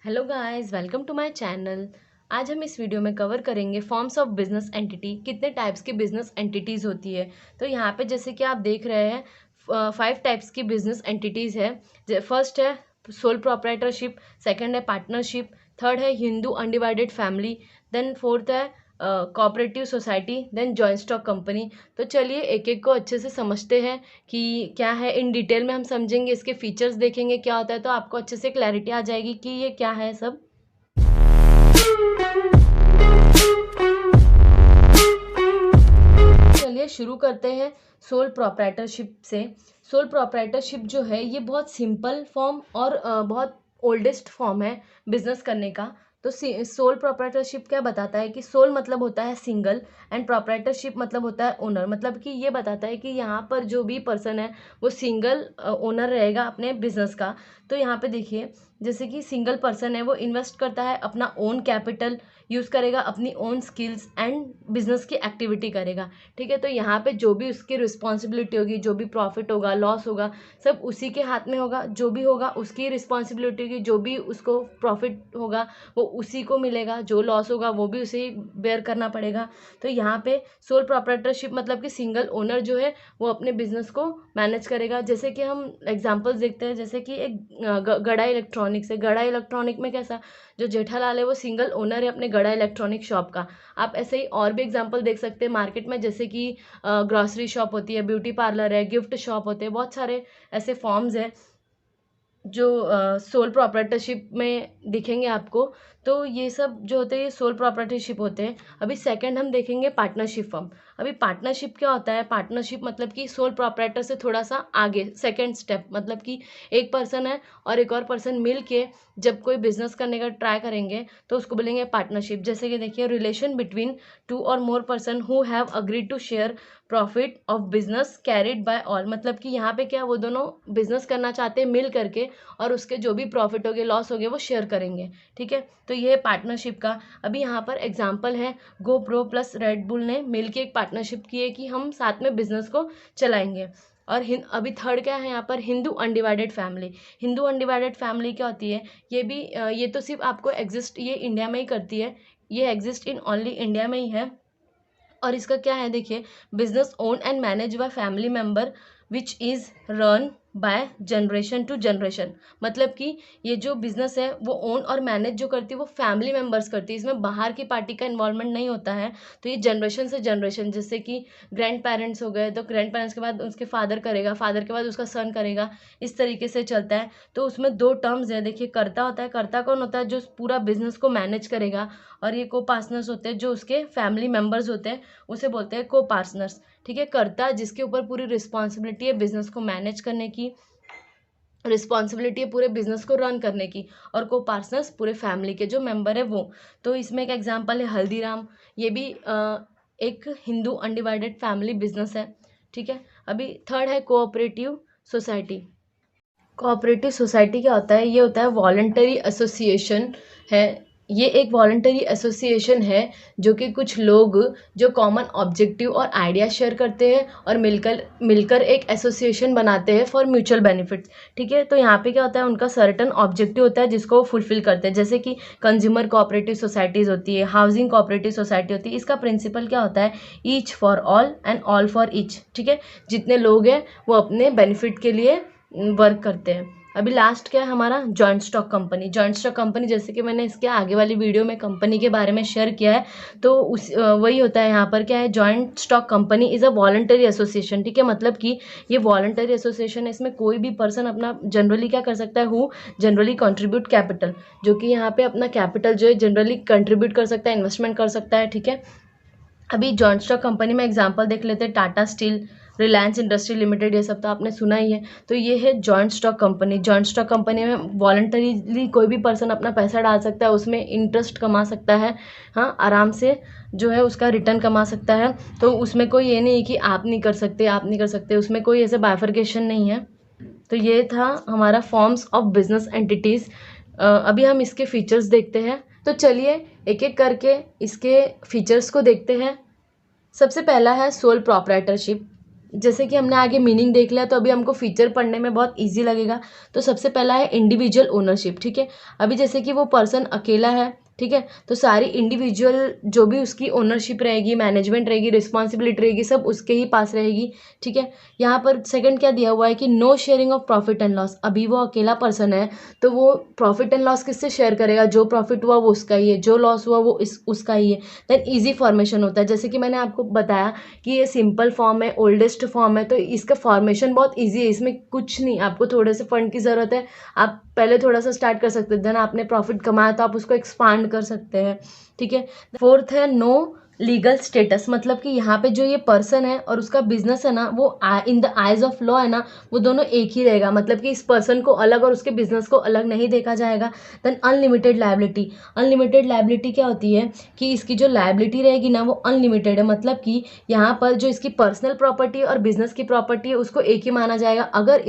Hello guys, welcome to my channel. आज हम इस वीडियो में कवर करेंगे फॉर्म्स ऑफ बिजनेस एंटिटी। कितने टाइप्स की बिजनेस एंटिटीज़ होती है। तो यहाँ पे जैसे कि आप देख रहे हैं 5 टाइप्स की बिजनेस एंटिटीज़ है। फर्स्ट है सोल प्रोप्राइटरशिप, सेकंड है पार्टनरशिप, थर्ड है Hindu undivided family, then fourth है cooperative society, then joint stock company. तो चलिए एक एक को अच्छे से समझते हैं कि क्या है। इन डिटेल में हम समझेंगे, इसके फीचर्स देखेंगे क्या होता है, तो आपको अच्छे से क्लैरिटी आ जाएगी कि ये क्या है सब। चलिए शुरू करते हैं सोल प्रोप्राइटरशिप से। सोल प्रोप्राइटरशिप जो है ये बहुत सिंपल फॉर्म और बहुत ओल्डेस्ट फॉर्म है बिजनेस करने का। तो सोल प्रोप्राइटरशिप क्या बताता है कि सोल मतलब होता है सिंगल एंड प्रोप्राइटरशिप मतलब होता है ओनर। मतलब कि ये बताता है कि यहाँ पर जो भी पर्सन है वो सिंगल ओनर रहेगा अपने बिजनेस का। तो यहाँ पे देखिए, जैसे कि सिंगल पर्सन है वो इन्वेस्ट करता है अपना ओन कैपिटल, यूज़ करेगा अपनी ओन स्किल्स एंड बिजनेस की एक्टिविटी करेगा। ठीक है, तो यहाँ पे जो भी उसकी रिस्पॉन्सिबिलिटी होगी, जो भी प्रॉफिट होगा लॉस होगा, सब उसी के हाथ में होगा। जो भी होगा उसकी रिस्पॉन्सिबिलिटी होगी, जो भी उसको प्रॉफिट होगा वो उसी को मिलेगा, जो लॉस होगा वो भी उसे बेयर करना पड़ेगा। तो यहाँ पे सोल प्रोप्राइटरशिप मतलब कि सिंगल ओनर जो है वो अपने बिजनेस को मैनेज करेगा। जैसे कि हम एग्जांपल्स देखते हैं, जैसे कि एक गड़ा इलेक्ट्रॉनिक्स है। गड़ा इलेक्ट्रॉनिक में कैसा, जो जेठालाल है वो सिंगल ओनर है अपने गड़ा इलेक्ट्रॉनिक शॉप का। आप ऐसे ही और भी एग्जांपल देख सकते हैं मार्केट में, जैसे कि ग्रॉसरी शॉप होती है, ब्यूटी पार्लर है, गिफ्ट शॉप होते हैं, बहुत सारे ऐसे फॉर्म्स हैं जो सोल प्रॉपर्टरशिप में दिखेंगे आपको। तो ये सब जो होते हैं ये सोल प्रॉपर्टरशिप होते हैं। अभी सेकंड हम देखेंगे पार्टनरशिप फॉर्म। अभी पार्टनरशिप क्या होता है? पार्टनरशिप मतलब कि सोल प्रॉपर्टर से थोड़ा सा आगे, सेकंड स्टेप। मतलब कि एक पर्सन है और एक और पर्सन मिल के जब कोई बिजनेस करने का ट्राई करेंगे तो उसको बोलेंगे पार्टनरशिप। जैसे कि देखिए, रिलेशन बिटवीन टू और more person who have agreed to share profit of business carried by all. मतलब कि यहाँ पे क्या, वो दोनों बिजनेस करना चाहते हैं मिल करके, और उसके जो भी प्रॉफिट हो गए लॉस हो गए वो शेयर करेंगे। ठीक है, तो ये है पार्टनरशिप का। अभी यहाँ पर एग्जांपल है, गोप्रो प्लस रेड बुल ने मिलके एक पार्टनरशिप की है कि हम साथ में बिजनेस को चलाएंगे। और अभी थर्ड क्या है यहाँ पर, Hindu undivided family. Hindu undivided family क्या होती है? ये भी ये तो सिर्फ आपको एग्जिस्ट ये इंडिया में ही करती है, ये एग्जिस्ट इन ओनली इंडिया में ही है। और इसका क्या है देखिए, business own and manage by family member which is run by generation to generation. मतलब कि ये जो बिजनेस है वो ओन और मैनेज जो करती है वो फैमिली मेंबर्स करती है, इसमें बाहर की पार्टी का इन्वॉल्वमेंट नहीं होता है। तो ये जनरेशन से जनरेशन, जैसे कि ग्रैंड पेरेंट्स हो गए तो ग्रैंड पेरेंट्स के बाद उसके फादर करेगा, फादर के बाद उसका सन करेगा, इस तरीके से चलता है। तो उसमें दो टर्म्स है देखिए, कर्ता होता है। कर्ता कौन होता है? जो पूरा बिजनेस को मैनेज करेगा। और ये को पार्टनर्स होते हैं जो उसके फैमिली मेंबर्स होते हैं, उसे बोलते हैं को पार्टनर्स। ठीक है, कर्ता जिसके ऊपर पूरी रिस्पॉन्सिबिलिटी है बिजनेस को मैनेज करने की, रिस्पॉन्सिबिलिटी है पूरे बिजनेस को रन करने की, और को पार्टनर्स पूरे फैमिली के जो मेंबर है वो। तो इसमें एक एग्जांपल है हल्दीराम, ये भी एक हिंदू अनडिवाइडेड फैमिली बिजनेस है। ठीक है, अभी थर्ड है कोऑपरेटिव सोसाइटी। कोऑपरेटिव सोसाइटी क्या होता है? ये होता है वॉलंटरी एसोसिएशन है। ये एक वॉलंटरी एसोसिएशन है जो कि कुछ लोग जो कॉमन ऑब्जेक्टिव और आइडिया शेयर करते हैं और मिलकर मिलकर एक एसोसिएशन बनाते हैं फॉर म्यूचुअल बेनिफिट्स। ठीक है, तो यहाँ पे क्या होता है, उनका सर्टेन ऑब्जेक्टिव होता है जिसको वो फुलफिल करते हैं। जैसे कि कंज्यूमर कोऑपरेटिव सोसाइटीज़ होती है, हाउसिंग कोऑपरेटिव सोसाइटी होती है। इसका प्रिंसिपल क्या होता है? Each for all and all for each. ठीक है, जितने लोग हैं वो अपने बेनिफिट के लिए वर्क करते हैं। अभी लास्ट क्या है हमारा? Joint stock company. Joint stock company, जैसे कि मैंने इसके आगे वाली वीडियो में कंपनी के बारे में शेयर किया है, तो उस वही होता है। यहाँ पर क्या है, joint stock company is a voluntary association. ठीक है, मतलब कि ये वॉलंटरी एसोसिएशन है, इसमें कोई भी पर्सन अपना जनरली क्या कर सकता है, हु जनरली कंट्रीब्यूट कैपिटल, जो कि यहाँ पे अपना कैपिटल जो है जनरली कंट्रीब्यूट कर सकता है, इन्वेस्टमेंट कर सकता है। ठीक है, अभी जॉइंट स्टॉक कंपनी में एग्जांपल देख लेते हैं, Tata steel, Reliance industry limited, ये सब तो आपने सुना ही है। तो ये है joint stock company. Joint stock company में वॉलंटरीली कोई भी पर्सन अपना पैसा डाल सकता है, उसमें इंटरेस्ट कमा सकता है, हाँ आराम से जो है उसका रिटर्न कमा सकता है। तो उसमें कोई ये नहीं है कि आप नहीं कर सकते, आप नहीं कर सकते, उसमें कोई ऐसे बाइफर्केशन नहीं है। तो ये था हमारा फॉर्म्स ऑफ बिजनेस एंटिटीज़। अभी हम इसके फीचर्स देखते हैं। तो चलिए एक एक करके इसके फीचर्स को देखते हैं। सबसे पहला है सोल प्रोप्राइटरशिप। जैसे कि हमने आगे मीनिंग देख लिया, तो अभी हमको फीचर पढ़ने में बहुत इजी लगेगा। तो सबसे पहला है इंडिविजुअल ओनरशिप, ठीक है। अभी जैसे कि वो पर्सन अकेला है, ठीक है, तो सारी इंडिविजुअल जो भी उसकी ओनरशिप रहेगी, मैनेजमेंट रहेगी, रिस्पॉन्सिबिलिटी रहेगी, सब उसके ही पास रहेगी, ठीक है। यहाँ पर सेकंड क्या दिया हुआ है कि no sharing of profit and loss. अभी वो अकेला पर्सन है, तो वो प्रॉफिट एंड लॉस किससे शेयर करेगा? जो प्रॉफिट हुआ वो उसका ही है, जो लॉस हुआ वो उसका ही है। देन ईजी फॉर्मेशन होता है, जैसे कि मैंने आपको बताया कि ये सिंपल फॉर्म है, ओल्डेस्ट फॉर्म है, तो इसका फॉर्मेशन बहुत ईजी है, इसमें कुछ नहीं, आपको थोड़े से फंड की ज़रूरत है, आप पहले थोड़ा सा स्टार्ट कर सकते हैं, देन आपने प्रॉफिट कमाया तो आप उसको एक्सपांड कर सकते हैं, ठीक है। फोर्थ है नो लीगल स्टेटस, मतलब कि यहाँ पे जो ये पर्सन है और उसका बिजनेस है ना, वो in the eyes of law है ना, वो दोनों एक ही रहेगा, मतलब कि इस पर्सन को अलग और उसके बिजनेस को अलग नहीं देखा जाएगा। Then unlimited liability. Unlimited liability क्या होती है कि इसकी जो लायबिलिटी रहेगी ना वो अनलिमिटेड है, मतलब कि यहाँ पर जो इसकी पर्सनल प्रॉपर्टी और बिजनेस की प्रॉपर्टी है उसको एक ही माना जाएगा। अगर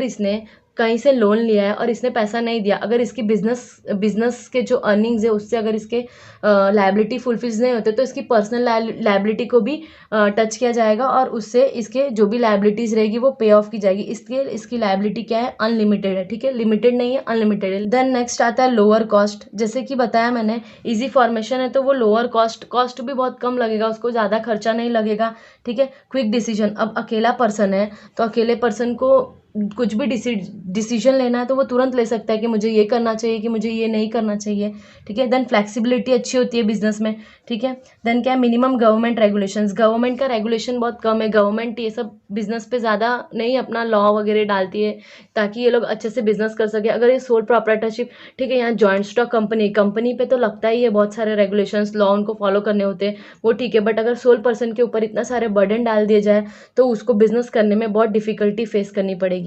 इसने कहीं से लोन लिया है और इसने पैसा नहीं दिया, अगर इसकी बिजनेस के जो अर्निंग्स है उससे अगर इसके लायबिलिटी फुलफिल्स नहीं होते, तो इसकी पर्सनल लायबिलिटी को भी टच किया जाएगा और उससे इसके जो भी लायबिलिटीज रहेगी वो पे ऑफ की जाएगी। इसलिए इसकी लायबिलिटी क्या है? अनलिमिटेड है, ठीक है, लिमिटेड नहीं है, अनलिमिटेड है। देन नेक्स्ट आता है लोअर कॉस्ट। जैसे कि बताया मैंने, इजी फॉर्मेशन है तो वो लोअर कॉस्ट भी बहुत कम लगेगा, उसको ज़्यादा खर्चा नहीं लगेगा, ठीक है। Quick decision. अब अकेला पर्सन है तो अकेले पर्सन को कुछ भी डिसीजन लेना है तो वो तुरंत ले सकता है कि मुझे ये करना चाहिए, कि मुझे ये नहीं करना चाहिए, ठीक है। देन फ्लेक्सिबिलिटी अच्छी होती है बिजनेस में, ठीक है। देन क्या है? Minimum government regulations. गवर्नमेंट का रेगुलेशन बहुत कम है, गवर्नमेंट ये सब बिजनेस पे ज़्यादा नहीं अपना लॉ वगैरह डालती है ताकि ये लोग अच्छे से बिजनेस कर सके। अगर ये सोल प्रोप्राइटरशिप, ठीक है, यहाँ जॉइंट स्टॉक कंपनी पे तो लगता ही है बहुत सारे रेगुलेशंस, लॉ उनको फॉलो करने होते हैं, वो ठीक है, बट अगर सोल पर्सन के ऊपर इतना सारे बर्डन डाल दिए जाए तो उसको बिजनेस करने में बहुत डिफिकल्टी फेस करनी पड़ेगी।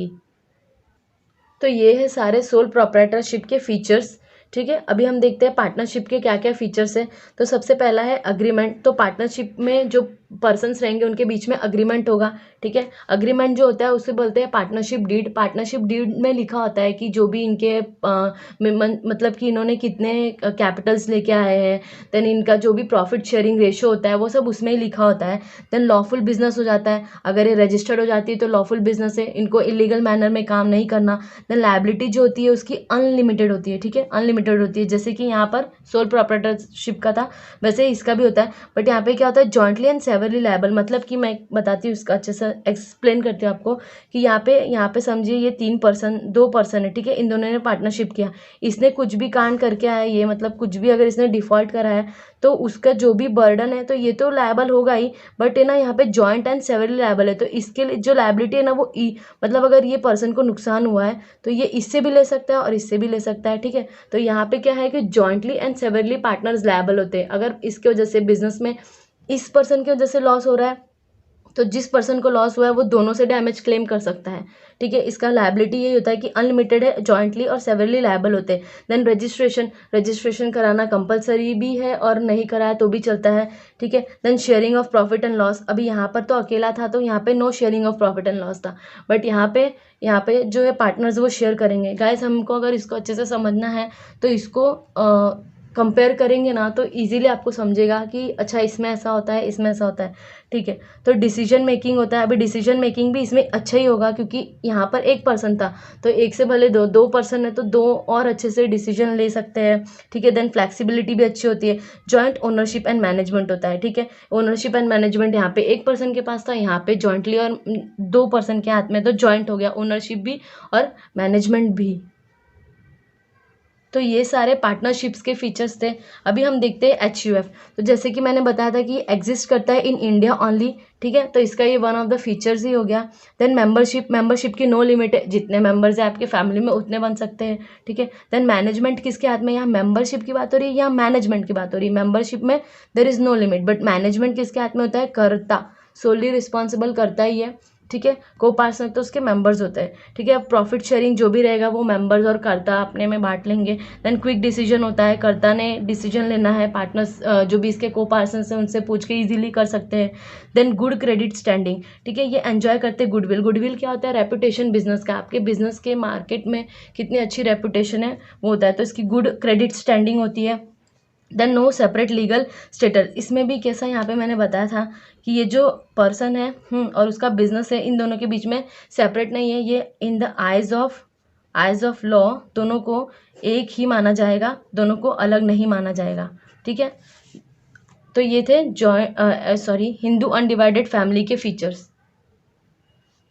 तो ये है सारे सोल प्रोप्राइटरशिप के फीचर्स, ठीक है। अभी हम देखते हैं पार्टनरशिप के क्या क्या फीचर्स है। तो सबसे पहला है अग्रीमेंट। तो पार्टनरशिप में जो पर्सन्स रहेंगे उनके बीच में अग्रीमेंट होगा, ठीक है। अग्रीमेंट जो होता है उसे बोलते हैं पार्टनरशिप डीड। पार्टनरशिप डीड में लिखा होता है कि जो भी इनके मतलब कि इन्होंने कितने कैपिटल्स लेके आए हैं, देन इनका जो भी प्रॉफिट शेयरिंग रेशो होता है वो सब उसमें ही लिखा होता है। देन लॉफुल बिजनेस हो जाता है, अगर ये रजिस्टर्ड हो जाती है तो लॉफुल बिजनेस है, इनको इलीगल मैनर में काम नहीं करना। देन लायबिलिटी जो होती है उसकी अनलिमिटेड होती है, ठीक है, अनलिमिटेड होती है, जैसे कि यहाँ पर सोल प्रोप्राइटरशिप का था वैसे इसका भी होता है। बट यहाँ पे क्या होता है? जॉइंटली एंड सेवरली लायबल, मतलब कि मैं बताती हूँ इसका अच्छे से एक्सप्लेन करती हूँ आपको कि यहाँ पे समझिए ये दो पर्सन है, ठीक है, इन दोनों ने पार्टनरशिप किया, इसने कुछ भी कांड करके आया, ये मतलब कुछ भी अगर इसने डिफॉल्ट करा है तो उसका जो भी बर्डन है तो ये तो लायबल होगा ही, बट है ना यहाँ पे जॉइंट एंड सेवरली लायबल है, तो इसके लिए जो लायबिलिटी है ना वो मतलब अगर ये पर्सन को नुकसान हुआ है तो ये इससे भी ले सकता है और इससे भी ले सकता है, ठीक है। तो यहाँ पे क्या है कि jointly and severally partners liable होते हैं। अगर इसकी वजह से बिजनेस में इस पर्सन की वजह से लॉस हो रहा है तो जिस पर्सन को लॉस हुआ है वो दोनों से डैमेज क्लेम कर सकता है, ठीक है। इसका लायबिलिटी यही होता है कि अनलिमिटेड है, जॉइंटली और सेवरली लायबल होते हैं। देन रजिस्ट्रेशन कराना कंपलसरी भी है और नहीं कराया तो भी चलता है, ठीक है। Then sharing of profit and loss. अभी यहाँ पर तो अकेला था तो यहाँ पे no sharing of profit and loss था, बट यहाँ पे जो है पार्टनर्स वो शेयर करेंगे। गाइस हमको अगर इसको अच्छे से समझना है तो इसको कंपेयर करेंगे ना तो इजीली आपको समझेगा कि अच्छा इसमें ऐसा होता है, इसमें ऐसा होता है, ठीक है। तो डिसीजन मेकिंग होता है। अभी डिसीजन मेकिंग भी इसमें अच्छा ही होगा क्योंकि यहाँ पर एक पर्सन था तो एक से भले दो पर्सन है तो दो और अच्छे से डिसीजन ले सकते हैं, ठीक है। देन फ्लेक्सिबिलिटी भी अच्छी होती है। जॉइंट ओनरशिप एंड मैनेजमेंट होता है, ठीक है। ओनरशिप एंड मैनेजमेंट यहाँ पे एक पर्सन के पास था, यहाँ पे जॉइंटली और दो पर्सन के हाथ में, तो जॉइंट हो गया ओनरशिप भी और मैनेजमेंट भी। तो ये सारे पार्टनरशिप्स के फीचर्स थे। अभी हम देखते हैं HUF। तो जैसे कि मैंने बताया था कि एग्जिस्ट करता है इन इंडिया ओनली, ठीक है, तो इसका ये वन ऑफ द फीचर्स ही हो गया। देन मेंबरशिप की नो लिमिट है, जितने मेंबर्स हैं आपके फैमिली में उतने बन सकते हैं, ठीक है। देन मैनेजमेंट किसके हाथ में? यहाँ मेंबरशिप की बात हो रही है, यहाँ मैनेजमेंट की बात हो रही है। मेंबरशिप में there is no limit, but management किसके हाथ में होता है? कर्ता, सोली रिस्पॉन्सिबल करता ही है, ठीक है। को पार्टनर तो उसके मेंबर्स होते हैं, ठीक है। अब प्रॉफिट शेयरिंग जो भी रहेगा वो मेंबर्स और कर्ता अपने में बांट लेंगे। देन क्विक डिसीजन होता है, कर्ता ने डिसीजन लेना है, पार्टनर्स जो भी इसके को पार्टनर्स हैं उनसे पूछ के इजीली कर सकते हैं। देन गुड क्रेडिट स्टैंडिंग, ठीक है, ये एंजॉय करते हैं गुडविल क्या होता है? रेपुटेशन बिजनेस का, आपके बिजनेस के मार्केट में कितनी अच्छी रेपुटेशन है वो होता है, तो इसकी गुड क्रेडिट स्टैंडिंग होती है। Then no separate legal status, इसमें भी कैसा यहाँ पे मैंने बताया था कि ये जो पर्सन है और उसका बिजनेस है, इन दोनों के बीच में सेपरेट नहीं है, ये in the eyes of law दोनों को एक ही माना जाएगा, दोनों को अलग नहीं माना जाएगा, ठीक है। तो ये थे हिंदू अनडिवाइडेड फैमिली के फीचर्स।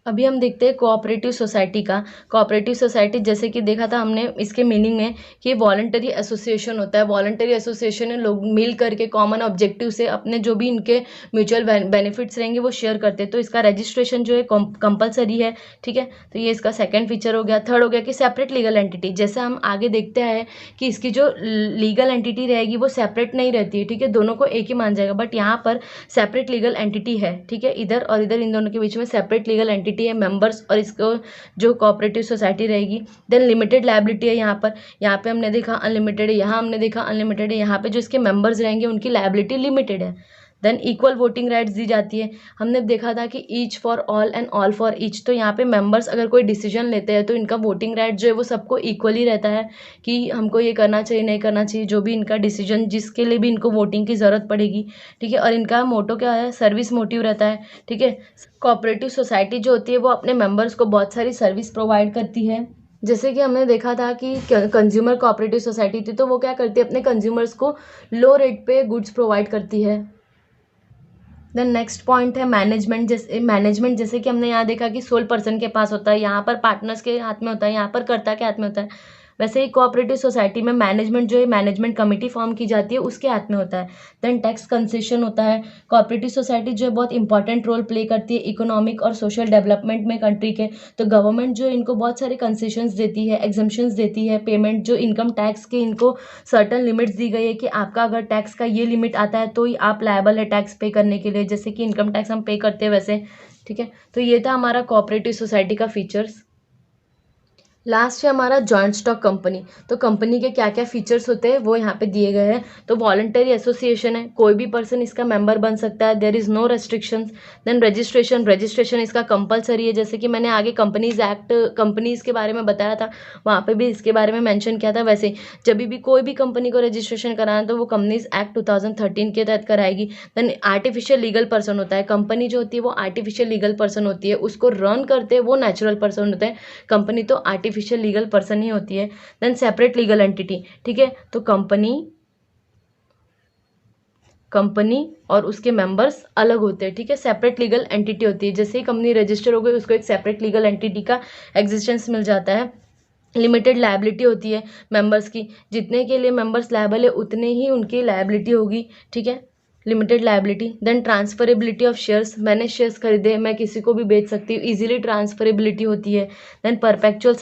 अभी हम देखते हैं कोऑपरेटिव सोसाइटी का। कोऑपरेटिव सोसाइटी जैसे कि देखा था हमने इसके मीनिंग में कि वॉलंटरी एसोसिएशन होता है। वॉलंटरी एसोसिएशन में लोग मिल करके कॉमन ऑब्जेक्टिव से अपने जो भी इनके म्यूचुअल बेनिफिट्स रहेंगे वो शेयर करते हैं। तो इसका रजिस्ट्रेशन जो है कंपलसरी है, ठीक है। तो ये इसका सेकेंड फीचर हो गया। थर्ड हो गया कि सेपरेट लीगल एंटिटी। जैसे हम आगे देखते हैं कि इसकी जो लीगल एंटिटी रहेगी वो सेपरेट नहीं रहती है, ठीक है, दोनों को एक ही मान जाएगा। बट यहाँ पर सेपरेट लीगल एंटिटी है, ठीक है, इधर और इधर इन दोनों के बीच में सेपरेट लीगल एंटिटी है, मेंबर्स और इसको जो कोऑपरेटिव सोसाइटी रहेगी। देन लिमिटेड लायबिलिटी है यहाँ पे हमने देखा अनलिमिटेड है, यहाँ हमने देखा अनलिमिटेड है। यहाँ पे जो इसके मेंबर्स रहेंगे उनकी लायबिलिटी लिमिटेड है। देन इक्वल वोटिंग राइट्स दी जाती है। हमने देखा था कि each for all and all for each. तो यहाँ पे मेंबर्स अगर कोई डिसीजन लेते हैं तो इनका वोटिंग राइट जो है वो सबको इक्वली रहता है कि हमको ये करना चाहिए नहीं करना चाहिए, जो भी इनका डिसीजन जिसके लिए भी इनको वोटिंग की ज़रूरत पड़ेगी, ठीक है। और इनका मोटो क्या है, सर्विस मोटिव रहता है, ठीक है। कोऑपरेटिव सोसाइटी जो होती है वो अपने मेंबर्स को बहुत सारी सर्विस प्रोवाइड करती है। जैसे कि हमने देखा था कि कंज्यूमर कोऑपरेटिव सोसाइटी थी तो वो क्या करती है, अपने कंज्यूमर्स को लो रेट पे गुड्स प्रोवाइड करती है। देन नेक्स्ट पॉइंट है मैनेजमेंट। जैसे कि हमने यहाँ देखा कि सोल पर्सन के पास होता है, यहाँ पर पार्टनर्स के हाथ में होता है, यहाँ पर कर्ता के हाथ में होता है। वैसे ही कोऑपरेटिव सोसाइटी में मैनेजमेंट जो है मैनेजमेंट कमेटी फॉर्म की जाती है उसके हाथ में होता है। देन टैक्स कंसेशन होता है। कोऑपरेटिव सोसाइटी जो है बहुत इंपॉर्टेंट रोल प्ले करती है इकोनॉमिक और सोशल डेवलपमेंट में कंट्री के। तो गवर्नमेंट जो इनको बहुत सारे कंसेशंस देती है, एग्जम्पशंस देती है, पेमेंट जो इनकम टैक्स के इनको सर्टन लिमिट्स दी गई है कि आपका अगर टैक्स का ये लिमिट आता है तो ही आप लायबल है टैक्स पे करने के लिए, जैसे कि इनकम टैक्स हम पे करते हैं वैसे, ठीक है। तो ये था हमारा कोऑपरेटिव सोसाइटी का फीचर्स। लास्ट है हमारा जॉइंट स्टॉक कंपनी। तो कंपनी के क्या क्या फीचर्स होते हैं वो यहाँ पे दिए गए हैं। तो वॉलंटरी एसोसिएशन है, कोई भी पर्सन इसका मेंबर बन सकता है, there is no restrictions. Then registration इसका कंपलसरी है, जैसे कि मैंने आगे कंपनीज एक्ट कंपनीज के बारे में बताया था, वहाँ पे भी इसके बारे में मेंशन किया था। वैसे जब भी कोई भी कंपनी को रजिस्ट्रेशन कराना तो वो कंपनीज एक्ट 2013 के तहत कराएगी। देन आर्टिफिशियल लीगल पर्सन होता है, कंपनी जो होती है वो आर्टिफिशियल लीगल पर्सन होती है, उसको रन करते हैं वो नेचुरल पर्सन होते हैं, कंपनी तो आर्टिफिशियल लीगल पर्सन ही होती है। देन सेपरेट लीगल एंटिटी, ठीक है। तो कंपनी और उसके मेंबर्स अलग होते हैं, ठीक है, सेपरेट लीगल एंटिटी होती है। जैसे ही कंपनी रजिस्टर हो गई उसको एक सेपरेट लीगल एंटिटी का एग्जिस्टेंस मिल जाता है। लिमिटेड लायबिलिटी होती है मेंबर्स की, जितने के लिए मेंबर्स लायबल है उतने ही उनकी लायबिलिटी होगी, ठीक है, limited liability. Then transferability of shares, मैंने शेयर्स खरीदे मैं किसी को भी बेच सकती हूँ, इजीली ट्रांसफरेबिलिटी होती है। देन परपेचुअल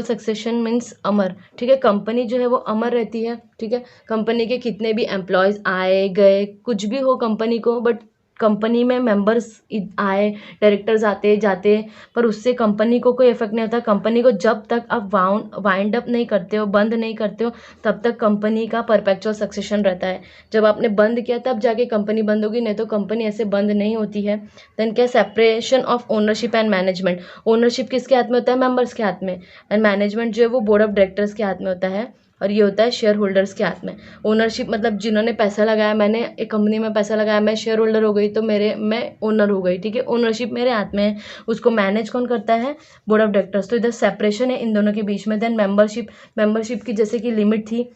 सक्सेशन मीन्स अमर, ठीक है, कंपनी जो है वो अमर रहती है, ठीक है। कंपनी के कितने भी एम्प्लॉयज़ आए गए कुछ भी हो कंपनी को, बट कंपनी में मेंबर्स आए, डायरेक्टर्स आते जाते, पर उससे कंपनी को कोई इफेक्ट नहीं होता। कंपनी को जब तक आप वाइंड अप नहीं करते हो, बंद नहीं करते हो, तब तक कंपनी का परपेचुअल सक्सेशन रहता है। जब आपने बंद किया तब जाके कंपनी बंद होगी, नहीं तो कंपनी ऐसे बंद नहीं होती है। देन क्या, separation of ownership and management. Ownership किसके हाथ में होता है, मेंबर्स के हाथ में, एंड मैनेजमेंट जो है वो बोर्ड ऑफ डायरेक्टर्स के हाथ में होता है, और ये होता है शेयर होल्डर्स के हाथ में। ओनरशिप मतलब जिन्होंने पैसा लगाया, मैंने एक कंपनी में पैसा लगाया, मैं शेयर होल्डर हो गई तो मैं ओनर हो गई, ठीक है, ओनरशिप मेरे हाथ में है। उसको मैनेज कौन करता है, बोर्ड ऑफ डायरेक्टर्स। तो इधर सेपरेशन है इन दोनों के बीच में। देन मेंबरशिप की जैसे कि लिमिट थी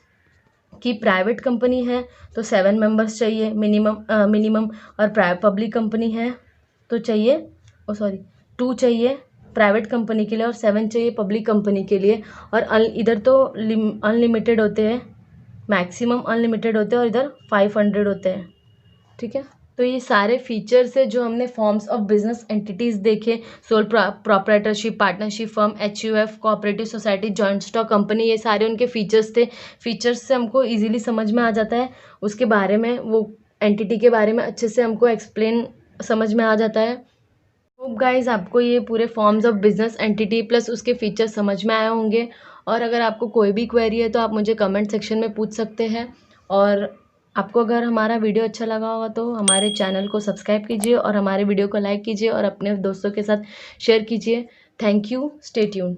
कि प्राइवेट कंपनी है तो 7 मेंबर्स चाहिए मिनिमम, और पब्लिक कंपनी है तो चाहिए 2 चाहिए प्राइवेट कंपनी के लिए और 7 चाहिए पब्लिक कंपनी के लिए। और इधर तो अनलिमिटेड होते हैं, मैक्सिमम अनलिमिटेड होते हैं, और इधर 500 होते हैं, ठीक है। तो ये सारे फीचर्स है जो हमने फॉर्म्स ऑफ बिजनेस एंटिटीज़ देखे, sole proprietorship, partnership firm, HUF, cooperative society, joint stock company, ये सारे उनके फीचर्स थे। फीचर्स से हमको इजीली समझ में आ जाता है उसके बारे में, वो एंटिटी के बारे में अच्छे से हमको एक्सप्लेन समझ में आ जाता है। होप गाइज आपको ये पूरे forms of business entity plus उसके फीचर्स समझ में आए होंगे। और अगर आपको कोई भी क्वेरी है तो आप मुझे कमेंट सेक्शन में पूछ सकते हैं। और आपको अगर हमारा वीडियो अच्छा लगा होगा तो हमारे चैनल को सब्सक्राइब कीजिए और हमारे वीडियो को लाइक कीजिए और अपने दोस्तों के साथ शेयर कीजिए। Thank you, stay tuned.